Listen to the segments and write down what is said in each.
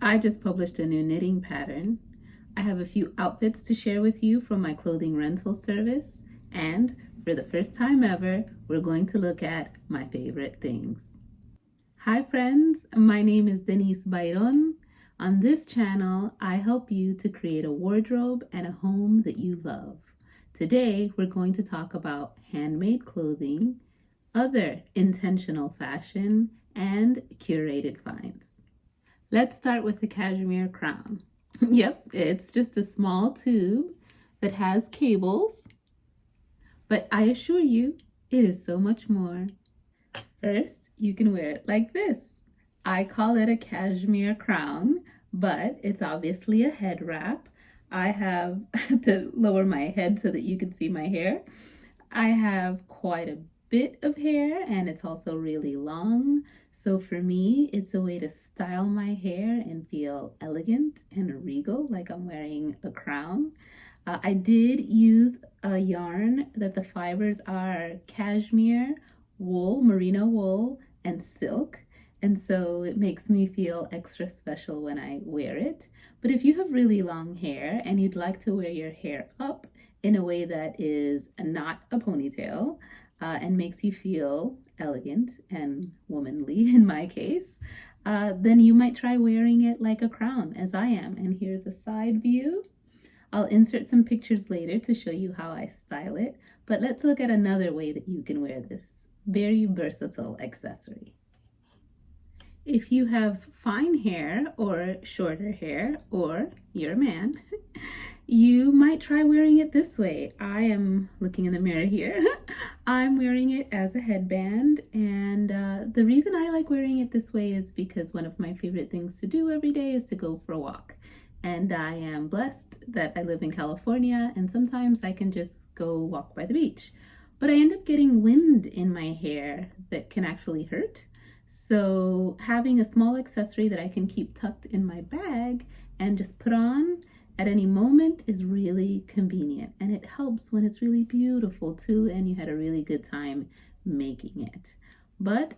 I just published a new knitting pattern. I have a few outfits to share with you from my clothing rental service, and for the first time ever, we're going to look at my favorite things. Hi friends, my name is Denise Bayron. On this channel, I help you to create a wardrobe and a home that you love. Today, we're going to talk about handmade clothing, other intentional fashion, and curated finds. Let's start with the Cashmere Crown. Yep, it's just a small tube that has cables, but I assure you, it is so much more. First, you can wear it like this. I call it a cashmere crown, but it's obviously a head wrap. I have to lower my head so that you can see my hair. I have quite a bit of hair and it's also really long. So for me, it's a way to style my hair and feel elegant and regal, like I'm wearing a crown. I did use a yarn that the fibers are cashmere, wool, merino wool, and silk. And so it makes me feel extra special when I wear it. But if you have really long hair and you'd like to wear your hair up in a way that is not a ponytail and makes you feel elegant and womanly in my case, then you might try wearing it like a crown as I am. And here's a side view. I'll insert some pictures later to show you how I style it, but let's look at another way that you can wear this very versatile accessory. If you have fine hair or shorter hair, or you're a man, you might try wearing it this way. I am looking in the mirror here. I'm wearing it as a headband, and the reason I like wearing it this way is because one of my favorite things to do every day is to go for a walk. And I am blessed that I live in California, and sometimes I can just go walk by the beach. But I end up getting wind in my hair that can actually hurt. So having a small accessory that I can keep tucked in my bag and just put on at any moment is really convenient. And it helps when it's really beautiful too, and you had a really good time making it. But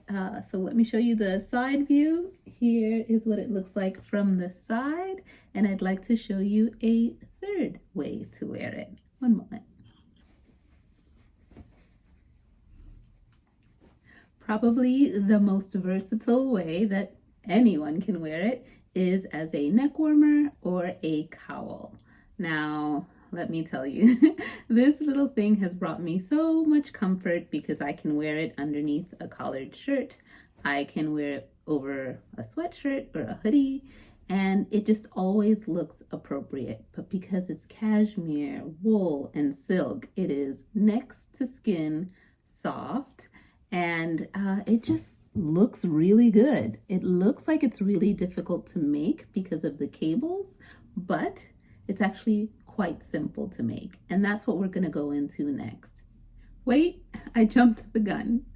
so let me show you the side view. Here is what it looks like from the side, and I'd like to show you a third way to wear it. One moment. Probably the most versatile way that anyone can wear it is as a neck warmer or a cowl. Now, let me tell you, this little thing has brought me so much comfort because I can wear it underneath a collared shirt. I can wear it over a sweatshirt or a hoodie, and it just always looks appropriate. But because it's cashmere, wool, and silk, it is next to skin soft, and it just looks really good. It looks like it's really difficult to make because of the cables, but it's actually quite simple to make, and that's what we're going to go into next. Wait, I jumped the gun.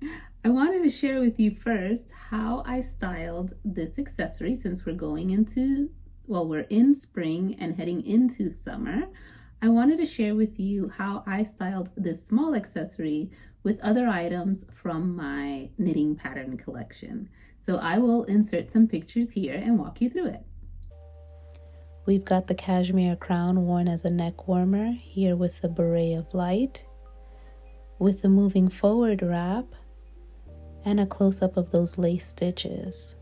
I wanted to share with you first how I styled this accessory since we're going into, well, we're in spring and heading into summer. I wanted to share with you how I styled this small accessory with other items from my knitting pattern collection. So I will insert some pictures here and walk you through it. We've got the cashmere crown worn as a neck warmer here with the beret of light, with the moving forward wrap, and a close-up of those lace stitches.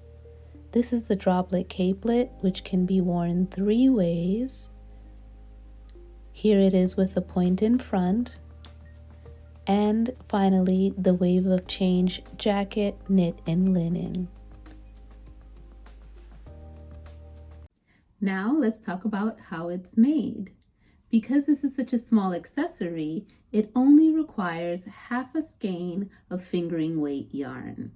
This is the droplet capelet, which can be worn 3 ways. Here it is with the point in front. And finally, the wave of change jacket knit in linen. Now let's talk about how it's made. Because this is such a small accessory, it only requires half a skein of fingering weight yarn.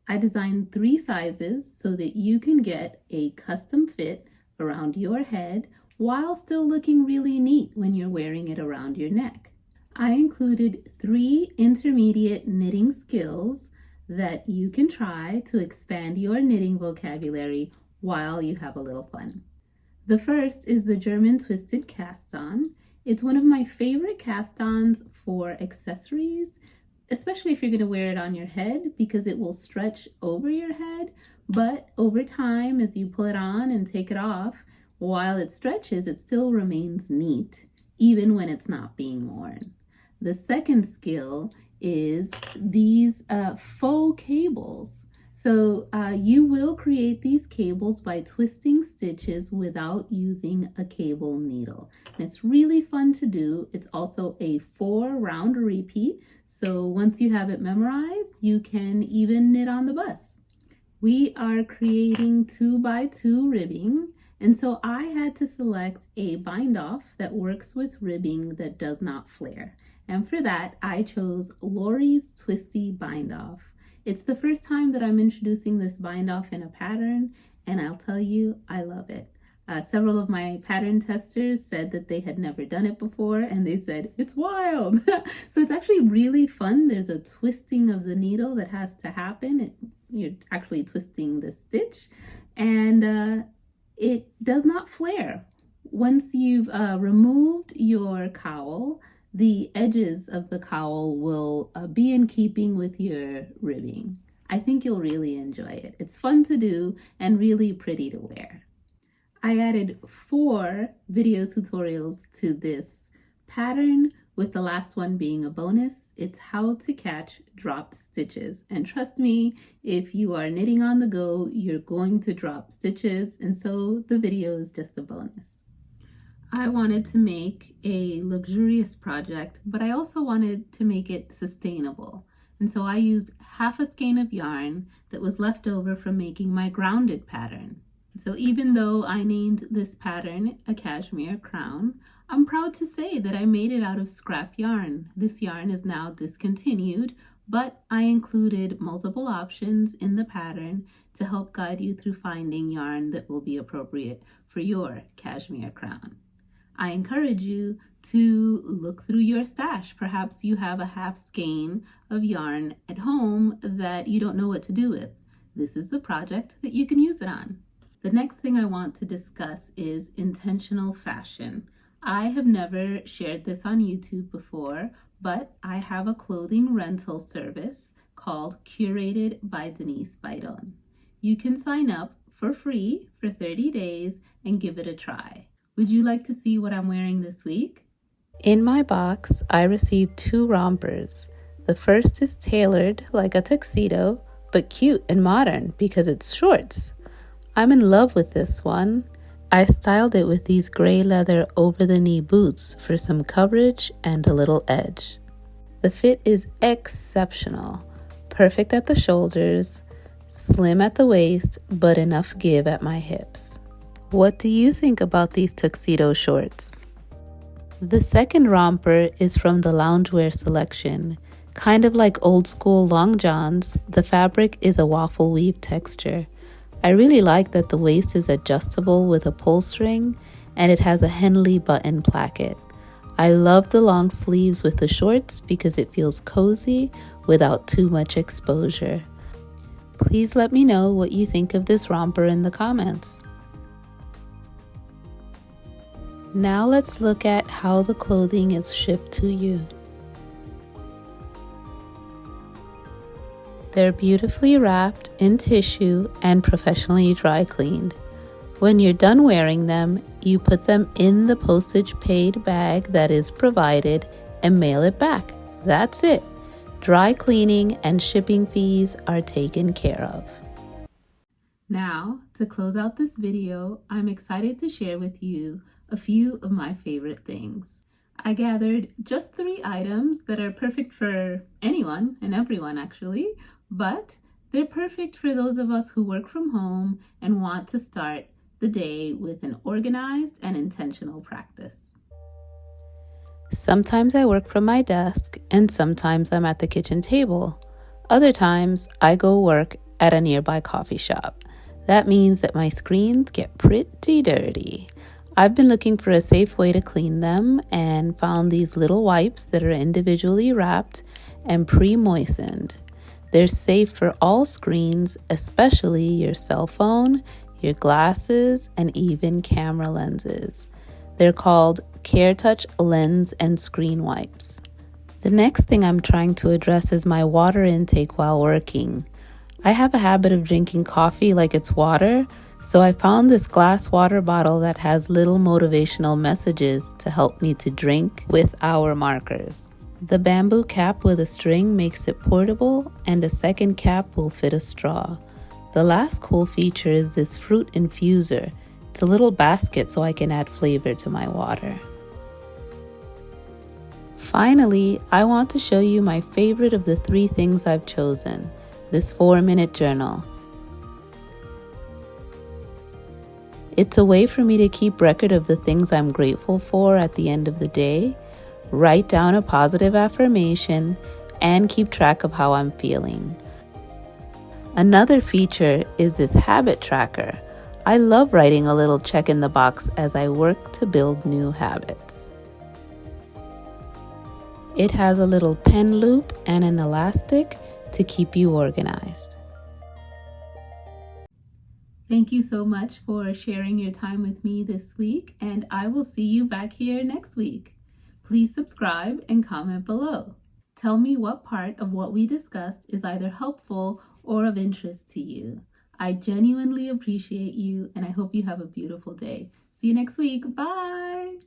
I designed 3 sizes so that you can get a custom fit around your head while still looking really neat when you're wearing it around your neck. I included 3 intermediate knitting skills that you can try to expand your knitting vocabulary while you have a little fun. The first is the German twisted cast-on. It's one of my favorite cast-ons for accessories especially if you're going to wear it on your head, because it will stretch over your head. But over time, as you pull it on and take it off, while it stretches, it still remains neat, even when it's not being worn. The second skill is these faux cables. So you will create these cables by twisting stitches without using a cable needle. And it's really fun to do. It's also a 4-round repeat. So once you have it memorized, you can even knit on the bus. We are creating 2x2 ribbing. And so I had to select a bind off that works with ribbing that does not flare. And for that, I chose Lori's Twisty Bind Off. It's the first time that I'm introducing this bind off in a pattern, and I'll tell you, I love it. Several of my pattern testers said that they had never done it before, and they said, it's wild. So it's actually really fun. There's a twisting of the needle that has to happen. You're actually twisting the stitch, and it does not flare. Once you've removed your cowl, the edges of the cowl will be in keeping with your ribbing. I think you'll really enjoy it. It's fun to do and really pretty to wear. I added 4 video tutorials to this pattern, with the last one being a bonus. It's how to catch dropped stitches. And trust me, if you are knitting on the go, you're going to drop stitches, and so the video is just a bonus. I wanted to make a luxurious project, but I also wanted to make it sustainable. And so I used half a skein of yarn that was left over from making my grounded pattern. So even though I named this pattern a Cashmere Crown, I'm proud to say that I made it out of scrap yarn. This yarn is now discontinued, but I included multiple options in the pattern to help guide you through finding yarn that will be appropriate for your Cashmere Crown. I encourage you to look through your stash. Perhaps you have a half skein of yarn at home that you don't know what to do with. This is the project that you can use it on. The next thing I want to discuss is intentional fashion. I have never shared this on YouTube before, but I have a clothing rental service called Curated by Denise Bayron. You can sign up for free for 30 days and give it a try. Would you like to see what I'm wearing this week? In my box, I received 2 rompers. The first is tailored like a tuxedo, but cute and modern because it's shorts. I'm in love with this one. I styled it with these gray leather over-the-knee boots for some coverage and a little edge. The fit is exceptional, perfect at the shoulders, slim at the waist, but enough give at my hips. What do you think about these tuxedo shorts? The second romper is from the loungewear selection. Kind of like old school long johns, the fabric is a waffle weave texture. I really like that the waist is adjustable with a pull string, and it has a Henley button placket. I love the long sleeves with the shorts because it feels cozy without too much exposure. Please let me know what you think of this romper in the comments. Now let's look at how the clothing is shipped to you. They're beautifully wrapped in tissue and professionally dry cleaned. When you're done wearing them, you put them in the postage paid bag that is provided and mail it back. That's it. Dry cleaning and shipping fees are taken care of. Now, to close out this video, I'm excited to share with you a few of my favorite things. I gathered just 3 items that are perfect for anyone and everyone actually, but they're perfect for those of us who work from home and want to start the day with an organized and intentional practice. Sometimes I work from my desk and sometimes I'm at the kitchen table. Other times I go work at a nearby coffee shop. That means that my screens get pretty dirty. I've been looking for a safe way to clean them and found these little wipes that are individually wrapped and pre-moistened. They're safe for all screens, especially your cell phone, your glasses, and even camera lenses. They're called CareTouch Lens and Screen Wipes. The next thing I'm trying to address is my water intake while working. I have a habit of drinking coffee like it's water, so I found this glass water bottle that has little motivational messages to help me to drink with hour markers. The bamboo cap with a string makes it portable, and a second cap will fit a straw. The last cool feature is this fruit infuser. It's a little basket so I can add flavor to my water. Finally, I want to show you my favorite of the 3 things I've chosen, this 4-minute journal. It's a way for me to keep record of the things I'm grateful for at the end of the day, write down a positive affirmation, and keep track of how I'm feeling. Another feature is this habit tracker. I love writing a little check in the box as I work to build new habits. It has a little pen loop and an elastic to keep you organized. Thank you so much for sharing your time with me this week, and I will see you back here next week. Please subscribe and comment below. Tell me what part of what we discussed is either helpful or of interest to you. I genuinely appreciate you, and I hope you have a beautiful day. See you next week. Bye!